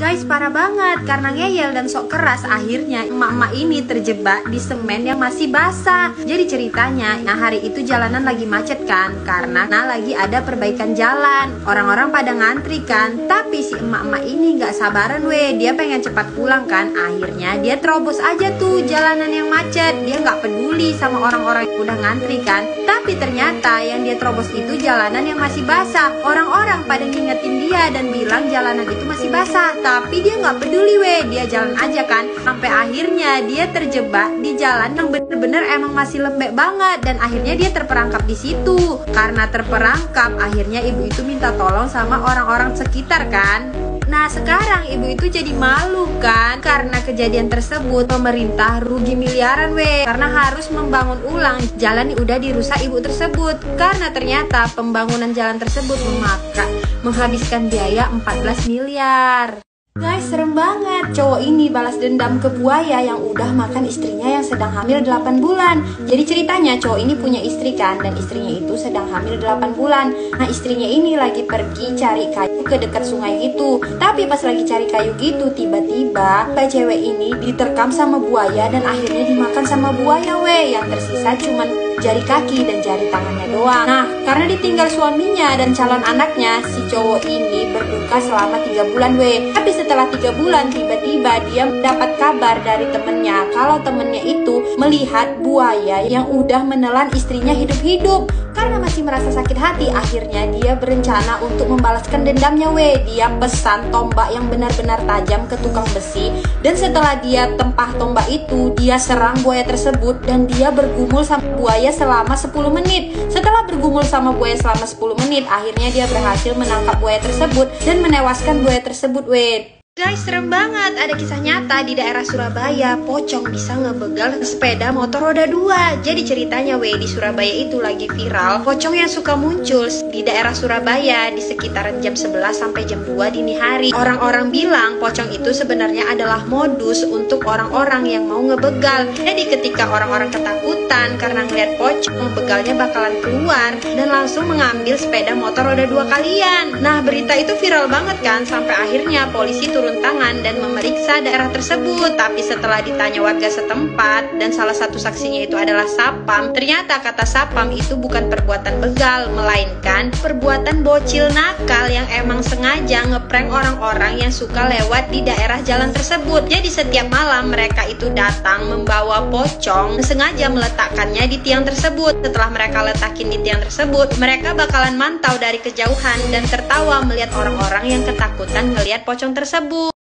Guys, parah banget karena ngeyel dan sok keras. Akhirnya emak-emak ini terjebak di semen yang masih basah. Jadi ceritanya, hari itu jalanan lagi macet kan, karena lagi ada perbaikan jalan. Orang-orang pada ngantri kan, tapi si emak-emak ini gak sabaran weh. Dia pengen cepat pulang kan. Akhirnya dia terobos aja tuh jalanan yang macet. Dia gak peduli sama orang-orang yang udah ngantri kan. Tapi ternyata yang dia terobos itu jalanan yang masih basah. Orang-orang pada ngingetin dia dan bilang jalanan itu masih basah, tapi dia nggak peduli weh, dia jalan aja kan. Sampai akhirnya dia terjebak di jalan yang bener-bener emang masih lembek banget. Dan akhirnya dia terperangkap di situ. Karena terperangkap, akhirnya ibu itu minta tolong sama orang-orang sekitar kan. Nah sekarang ibu itu jadi malu kan. Karena kejadian tersebut pemerintah rugi miliaran weh, karena harus membangun ulang jalan yang udah dirusak ibu tersebut. Karena ternyata pembangunan jalan tersebut menghabiskan biaya 14 miliar. Guys, serem banget. Cowok ini balas dendam ke buaya yang udah makan istrinya yang sedang hamil 8 bulan. Jadi ceritanya cowok ini punya istri kan, dan istrinya itu sedang hamil 8 bulan. Nah istrinya ini lagi pergi cari kayu ke dekat sungai gitu. Tapi pas lagi cari kayu gitu, tiba-tiba cewek ini diterkam sama buaya dan akhirnya dimakan sama buaya weh. Yang tersisa cuman jari kaki dan jari tangannya doang. Nah karena ditinggal suaminya dan calon anaknya, si cowok ini berduka selama 3 bulan weh. Tapi setelah 3 bulan tiba-tiba dia mendapat kabar dari temennya kalau temennya itu melihat buaya yang udah menelan istrinya hidup-hidup. Karena masih merasa sakit hati, akhirnya dia berencana untuk membalaskan dendamnya weh. Dia pesan tombak yang benar-benar tajam ke tukang besi, dan setelah dia tempah tombak itu, dia serang buaya tersebut dan dia bergumul sama buaya selama 10 menit. Setelah bergumul sama buaya selama 10 menit, akhirnya dia berhasil menangkap buaya tersebut dan menewaskan buaya tersebut weh. Guys, serem banget. Ada kisah nyata di daerah Surabaya, pocong bisa ngebegal sepeda motor roda 2. Jadi ceritanya weh, di Surabaya itu lagi viral pocong yang suka muncul di daerah Surabaya di sekitaran jam 11 sampai jam 2 dini hari. Orang-orang bilang pocong itu sebenarnya adalah modus untuk orang-orang yang mau ngebegal. Jadi ketika orang-orang ketakutan karena ngeliat pocong, begalnya bakalan keluar dan langsung mengambil sepeda motor roda 2 kalian. Nah berita itu viral banget kan, sampai akhirnya polisi turun tangan dan memeriksa daerah tersebut. Tapi setelah ditanya warga setempat dan salah satu saksinya itu adalah sapam, ternyata kata sapam itu bukan perbuatan begal, melainkan perbuatan bocil nakal yang emang sengaja ngeprank orang-orang yang suka lewat di daerah jalan tersebut. Jadi setiap malam mereka itu datang membawa pocong, sengaja meletakkannya di tiang tersebut. Setelah mereka letakin di tiang tersebut, mereka bakalan mantau dari kejauhan dan tertawa melihat orang-orang yang ketakutan ngelihat pocong tersebut.